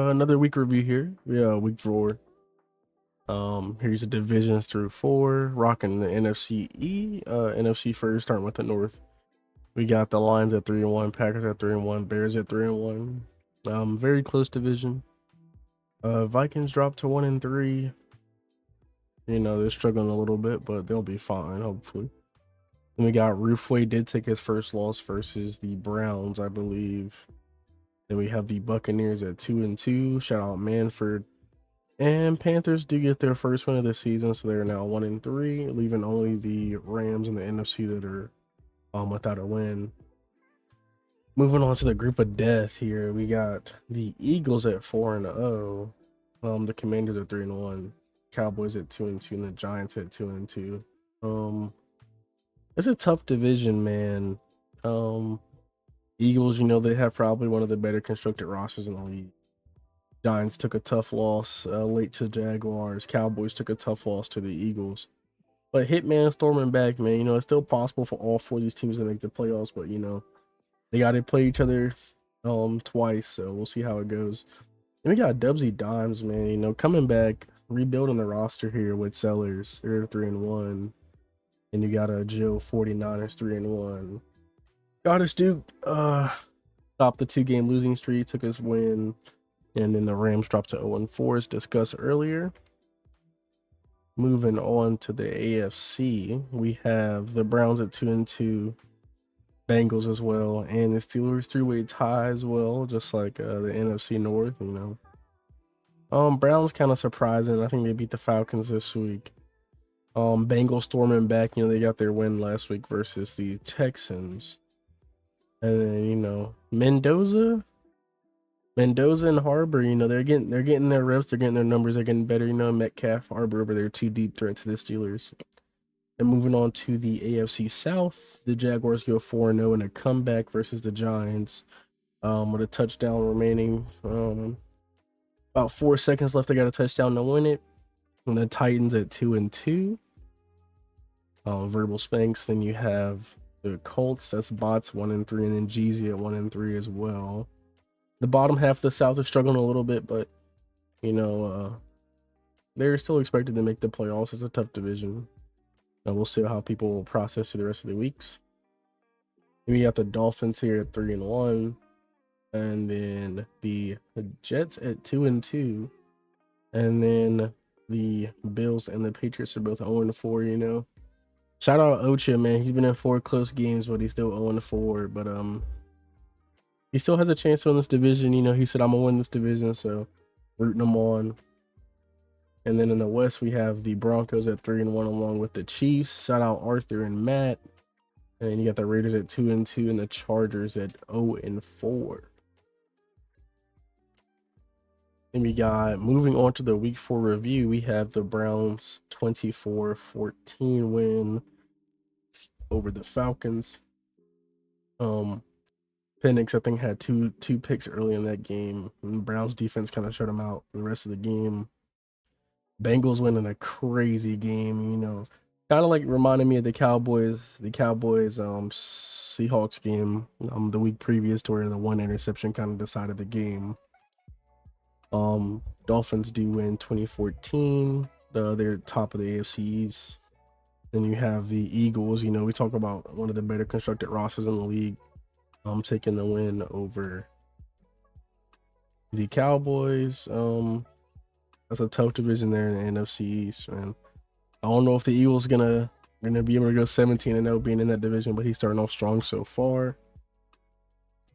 Another week review here. Yeah, week 4. Here's the divisions through 4. Rocking the NFC NFC first, starting with the North. We got the Lions at 3-1, Packers at 3-1, Bears at 3-1. Very close division. Vikings dropped to 1-3. You know, they're struggling a little bit, but they'll be fine, hopefully. Then we got Roofway did take his first loss versus the Browns, I believe. Then we have the Buccaneers at 2-2. Shout out Manford. And Panthers do get their first win of the season, so they're now 1-3, leaving only the Rams in the NFC that are without a win. Moving on to the group of death here, we got the Eagles at 4-0, the Commanders at 3-1, Cowboys at 2-2, and the Giants at 2-2. It's a tough division, man. Eagles, you know, they have probably one of the better constructed rosters in the league. Giants took a tough loss late to Jaguars. Cowboys took a tough loss to the Eagles. But Hitman storming back, man. You know, it's still possible for all 4 of these teams to make the playoffs, but, you know, they got to play each other twice, so we'll see how it goes. And we got Dubsy Dimes, man. You know, coming back, rebuilding the roster here with Sellers. They're 3-1. And you got a Joe 49ers 3-1. Goddess Duke stopped the 2-game losing streak, took his win. And then the Rams dropped to 0-4 as discussed earlier. Moving on to the AFC, we have the Browns at 2-2, Bengals as well, and the Steelers 3-way tie as well, just like the NFC North, you know. Browns kind of surprising. I think they beat the Falcons this week. Bengals storming back, you know, they got their win last week versus the Texans. And then, you know, Mendoza and Harbor, you know, they're getting their reps, they're getting their numbers, they're getting better. You know, Metcalf, Harbor over there, 2 deep threat to the Steelers. And moving on to the AFC South, the Jaguars go 4-0 in a comeback versus the Giants, with a touchdown remaining. About 4 seconds left. They got a touchdown to win it. And the Titans at 2-2. Verbal Spanks. Then you have the Colts. That's Bots 1-3, and then Jeezy at 1-3 as well. The bottom half of the South is struggling a little bit, but, you know, they're still expected to make the playoffs. It's a tough division. We'll see how people will process through the rest of the weeks. And we got the Dolphins here at 3-1, and then the Jets at 2-2, and then the Bills and the Patriots are both 0-4. You know, shout out Ocha, man. He's been in 4 close games, but he's still 0-4. But he still has a chance to win this division. You know, he said, I'm gonna win this division, so rooting him on. And then in the West, we have the Broncos at 3-1 along with the Chiefs. Shout out Arthur and Matt. And you got the Raiders at 2-2 and the Chargers at 0-4. And we got, moving on to the week 4 review, we have the Browns 24-14 win over the Falcons. Penix, I think, had two picks early in that game. And the Browns defense kind of shut him out the rest of the game. Bengals winning a crazy game, you know, kind of like reminded me of the Cowboys Seahawks game the week previous, to where the 1 interception kind of decided the game. Dolphins do win 2014. They're top of the AFC East. Then you have the Eagles. You know, we talk about one of the better constructed rosters in the league, taking the win over the Cowboys. That's a tough division there in the NFC East, man. I don't know if the Eagles gonna be able to go 17-0 being in that division, but he's starting off strong so far.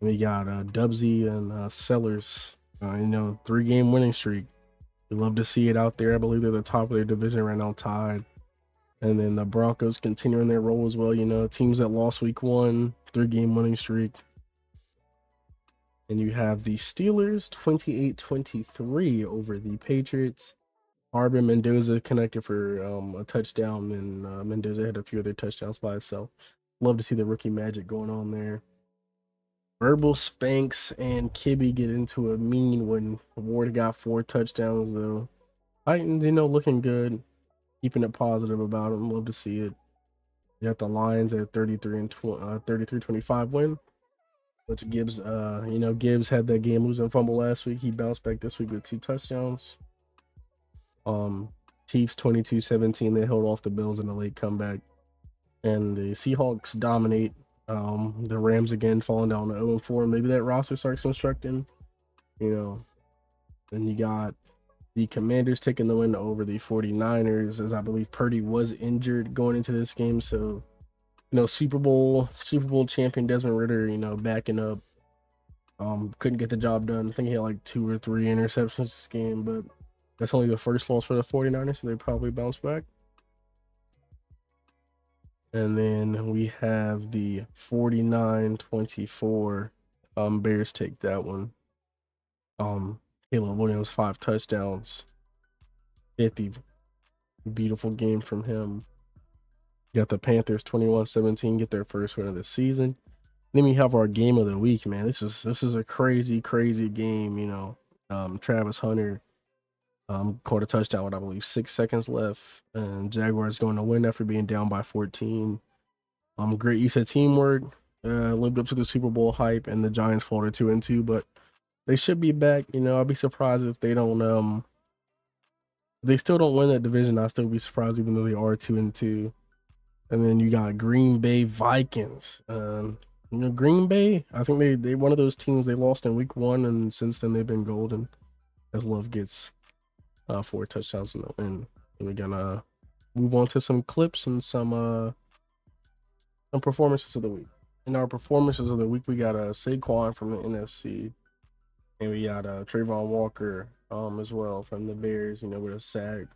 We got Dubsy and Sellers. You know, 3-game winning streak. We love to see it out there. I believe they're the top of their division right now, tied. And then the Broncos continuing their role as well. You know, teams that lost week 1, 3-game winning streak. And you have the Steelers 28-23 over the Patriots. Harbor Mendoza connected for a touchdown, and Mendoza had a few other touchdowns by himself. Love to see the rookie magic going on there. Verbal Spanks and Kibby get into a mean when Ward got 4 touchdowns, though. Titans, you know, looking good, keeping it positive about them. Love to see it. You got the Lions at 33-25 win. which Gibbs, Gibbs had that game losing fumble last week. He bounced back this week with 2 touchdowns. Um, Chiefs 22-17. They held off the Bills in a late comeback, and the Seahawks dominate. The Rams again falling down to 0-4. Maybe that roster starts constructing. Then you got the Commanders taking the win over the 49ers, as I believe Purdy was injured going into this game. So, Super Bowl champion Desmond Ritter, backing up. Couldn't get the job done. I think he had like 2 or 3 interceptions this game, but that's only the first loss for the 49ers, so they probably bounce back. And then we have the 49-24. Bears take that one. Caleb Williams, 5 touchdowns. 50. Beautiful game from him. You got the Panthers 21-17, get their first win of the season. Then we have our game of the week, man. This is a crazy, crazy game. Travis Hunter caught a touchdown with, I believe, 6 seconds left, and Jaguars going to win after being down by 14. Great use of teamwork, lived up to the Super Bowl hype, and the Giants fall to 2-2, but they should be back. I'll be surprised if they don't they still don't win that division. I'll still be surprised even though they are 2-2. And then you got Green Bay Vikings. Green Bay, I think they one of those teams they lost in week 1, and since then they've been golden. As Love gets 4 touchdowns in the win. And we're gonna move on to some clips and some performances of the week. In our performances of the week, we got Saquon from the NFC, and we got Trayvon Walker as well from the Bears. With a sack.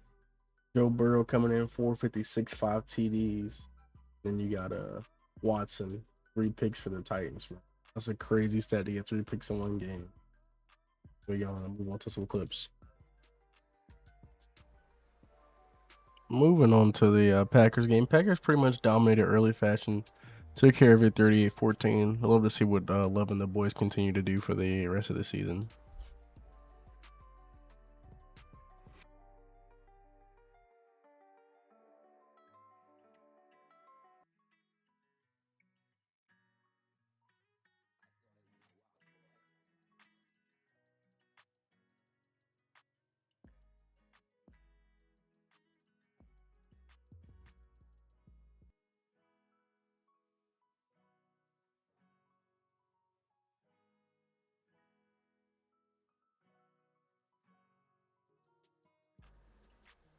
Joe Burrow coming in 456, 5 TDs. Then you got Watson, 3 picks for the Titans. Man. That's a crazy stat to get 3 picks in one game. We're gonna move on to some clips. Moving on to the Packers game. Packers pretty much dominated early fashion. Took care of it 38-14. I love to see what Love and the boys continue to do for the rest of the season.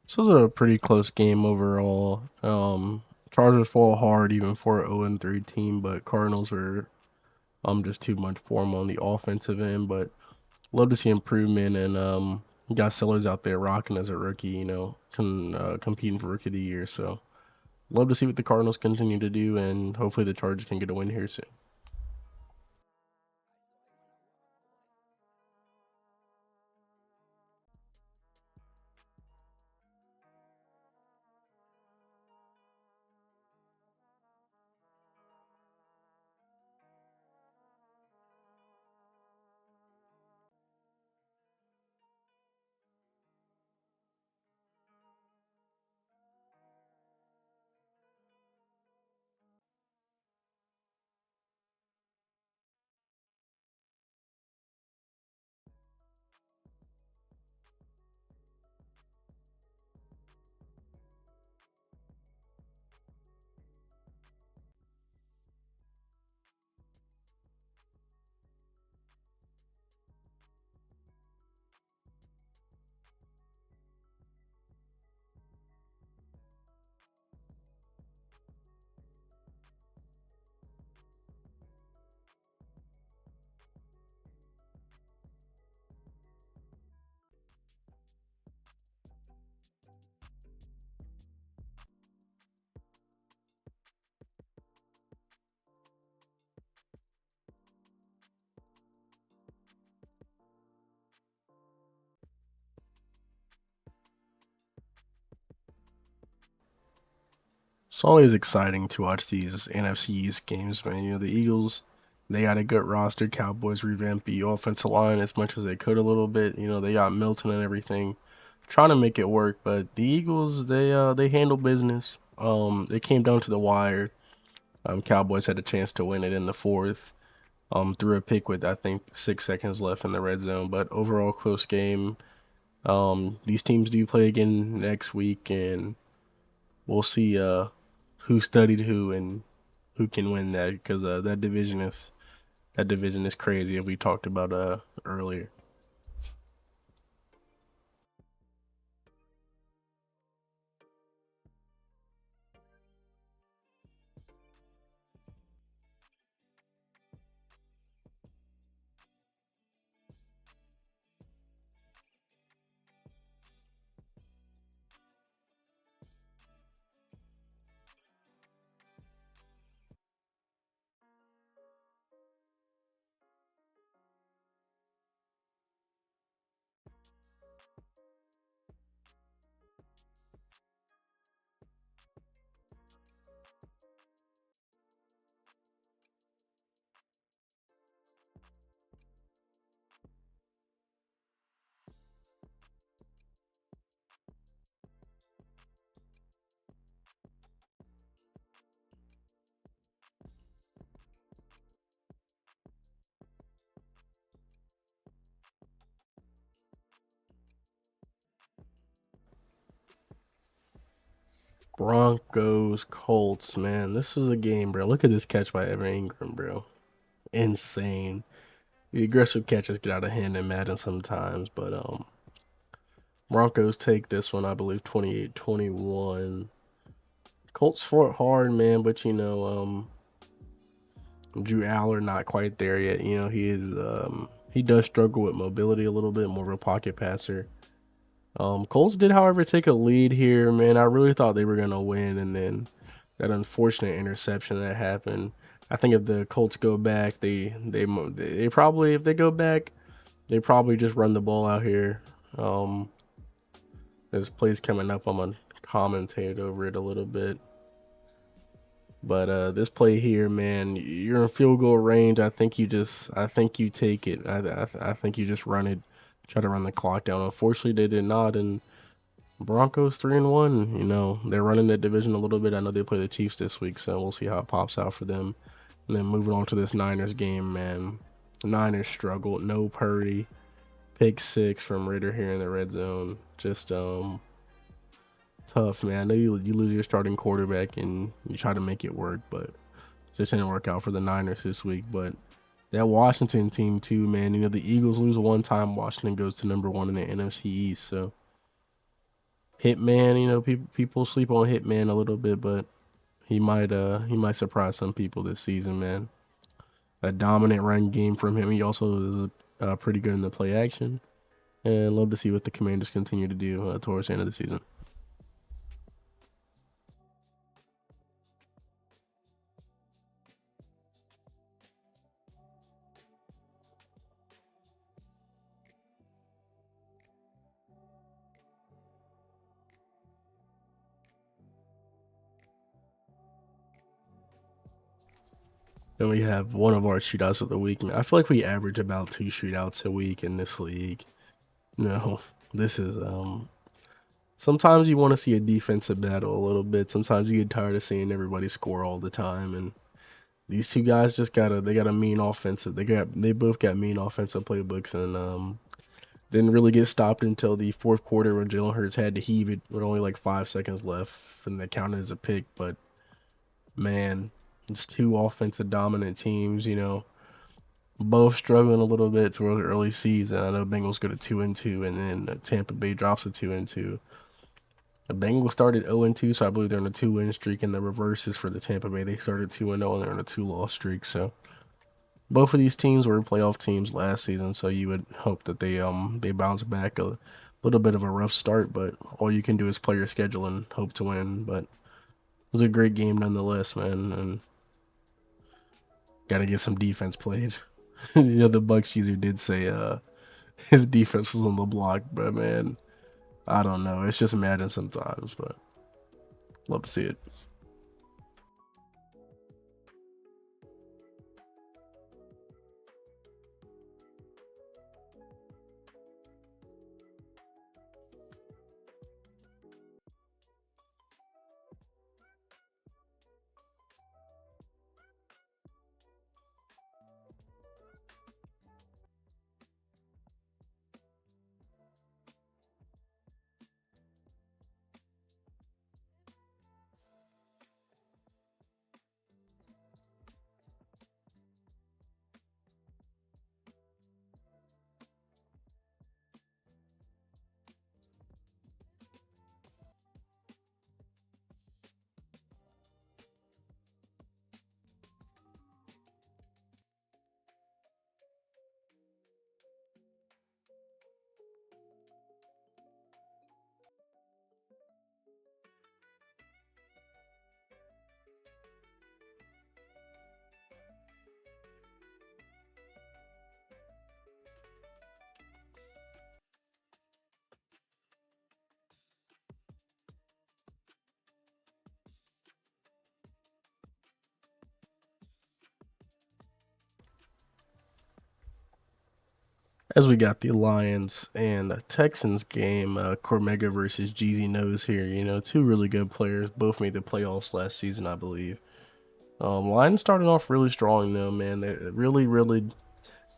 This was a pretty close game overall. Chargers fall hard even for an 0-3 team, but Cardinals were just too much for them on the offensive end. But love to see improvement, and you got Sellers out there rocking as a rookie, competing for rookie of the year. So love to see what the Cardinals continue to do, and hopefully the Chargers can get a win here soon. It's always exciting to watch these NFC East games, man. The Eagles, they got a good roster. Cowboys revamped the offensive line as much as they could a little bit. They got Milton and everything, trying to make it work. But the Eagles, they handle business. It came down to the wire. Cowboys had a chance to win it in the fourth. threw a pick with I think 6 seconds left in the red zone. But overall close game. These teams do play again next week, and we'll see who studied who and who can win that, because that division is crazy, as we talked about earlier. Broncos Colts, man, this was a game, bro. Look at this catch by Evan Ingram, bro. Insane. The aggressive catches get out of hand in Madden sometimes, but Broncos take this one, I believe, 28-21. Colts fought hard, man, but Drew Aller not quite there yet. He does struggle with mobility a little bit, more of a pocket passer. Colts did, however, take a lead here, man. I really thought they were gonna win, and then that unfortunate interception that happened. I think if the Colts go back, they probably, if they go back, they probably just run the ball out here. Um, there's plays coming up. I'm gonna commentate over it a little bit. But this play here, man, you're in field goal range. I think you take it. I think you just run it, try to run the clock down. Unfortunately, they did not, and Broncos 3-1. They're running that division a little bit. I know they play the Chiefs this week, so we'll see how it pops out for them. And then moving on to this Niners game, man. The Niners struggled. No Purdy, pick six from Ritter here in the red zone. Just tough, man. I know you lose your starting quarterback and you try to make it work, but just didn't work out for the Niners this week. But that Washington team too, man. The Eagles lose one time, Washington goes to number one in the NFC East. So Hitman, people sleep on Hitman a little bit, but he might surprise some people this season, man. A dominant run game from him. He also is pretty good in the play action, and love to see what the Commanders continue to do towards the end of the season. Then we have one of our shootouts of the week. I feel like we average about two shootouts a week in this league. No, this is sometimes you want to see a defensive battle a little bit. Sometimes you get tired of seeing everybody score all the time, and these two guys just got a mean offensive. They both got mean offensive playbooks, and didn't really get stopped until the fourth quarter when Jalen Hurts had to heave it with only like 5 seconds left, and that counted as a pick. But man, it's two offensive dominant teams. Both struggling a little bit toward the early season. I know Bengals go to 2-2, and then Tampa Bay drops to 2-2. The Bengals started 0-2, so I believe they're on a 2-win streak, and the reverse is for the Tampa Bay. They started 2-0, and they're on a 2-loss streak. So both of these teams were playoff teams last season, so you would hope that they bounce back a little bit of a rough start, but all you can do is play your schedule and hope to win. But it was a great game nonetheless, man, and got to get some defense played. The Bucks user did say his defense was on the block, but man, I don't know. It's just Madden sometimes, but love to see it. As we got the Lions and Texans game, Cormega versus Jeezy Nose here. You know, two really good players. Both made the playoffs last season, I believe. Lions started off really strong though, man. They're really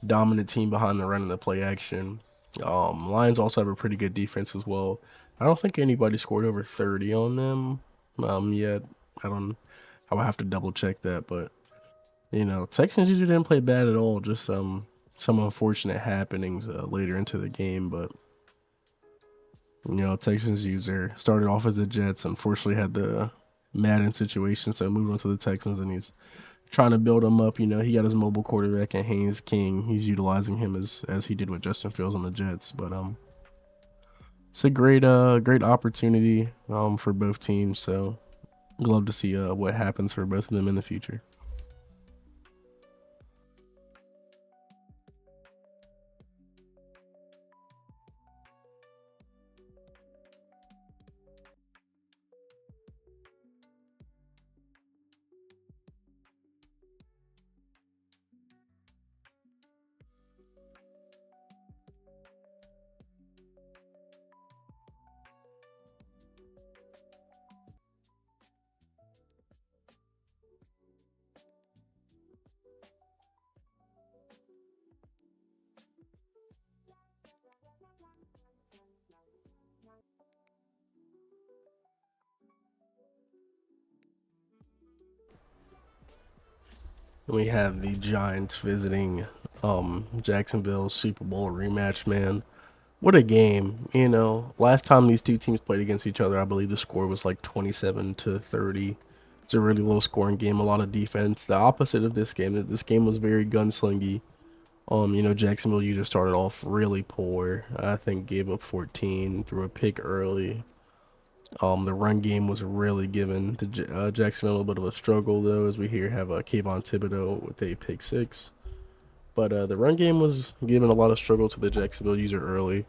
dominant team behind the run and the play action. Lions also have a pretty good defense as well. I don't think anybody scored over 30 on them yet. I don't. I will have to double check that, but you know, Texans usually didn't play bad at all. Just some unfortunate happenings later into the game, but you know, Texans user started off as the Jets. Unfortunately, had the Madden situation, so moved on to the Texans, and he's trying to build him up. You know, he got his mobile quarterback and Haynes King. He's utilizing him as he did with Justin Fields on the Jets. But it's a great opportunity for both teams. So I'd love to see what happens for both of them in the future. We have the Giants visiting Jacksonville Super Bowl rematch, man. What a game. You know, last time these two teams played against each other, I believe the score was like 27-30. It's a really low scoring game, a lot of defense. The opposite of this game was very gunslingy. You know, Jacksonville user started off really poor. I think gave up 14, threw a pick early. The run game was really given to Jacksonville a little bit of a struggle though, as we here have Kayvon Thibodeau with a pick six. But the run game was given a lot of struggle to the Jacksonville user early.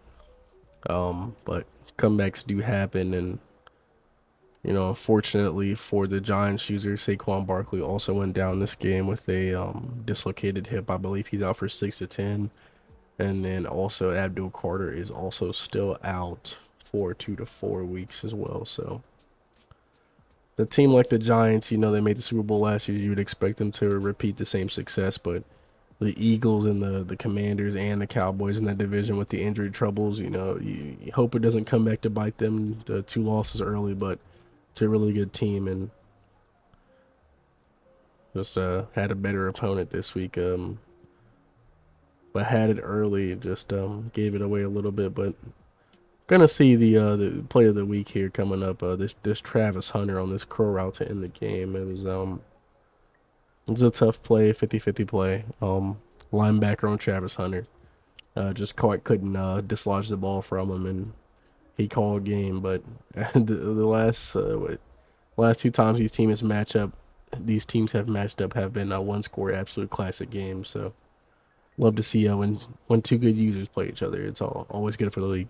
But comebacks do happen, and you know, unfortunately for the Giants user, Saquon Barkley also went down this game with a dislocated hip. I believe he's out for 6 to 10, and then also Abdul Carter is also still out for 2 to 4 weeks as well. So the team like the Giants, you know, they made the Super Bowl last year. You would expect them to repeat the same success, but the Eagles and the Commanders and the Cowboys in that division with the injury troubles, you know, you hope it doesn't come back to bite them. The two losses early, but to a really good team, and just had a better opponent this week. But had it early, just gave it away a little bit. But gonna see the play of the week here coming up. This Travis Hunter on this curl route to end the game. It was a tough play, 50-50 play. Linebacker on Travis Hunter. Just quite couldn't dislodge the ball from him, and he called game. But the last two times these teams have matched up have been one score absolute classic games. So love to see when two good users play each other. It's always good for the league.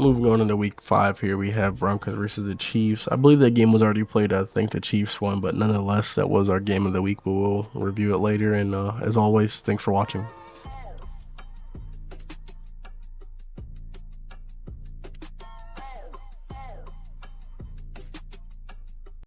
Moving on into week 5 here, we have Broncos versus the Chiefs. I believe that game was already played. I think the Chiefs won, but nonetheless, that was our game of the week. But we'll review it later. And as always, thanks for watching.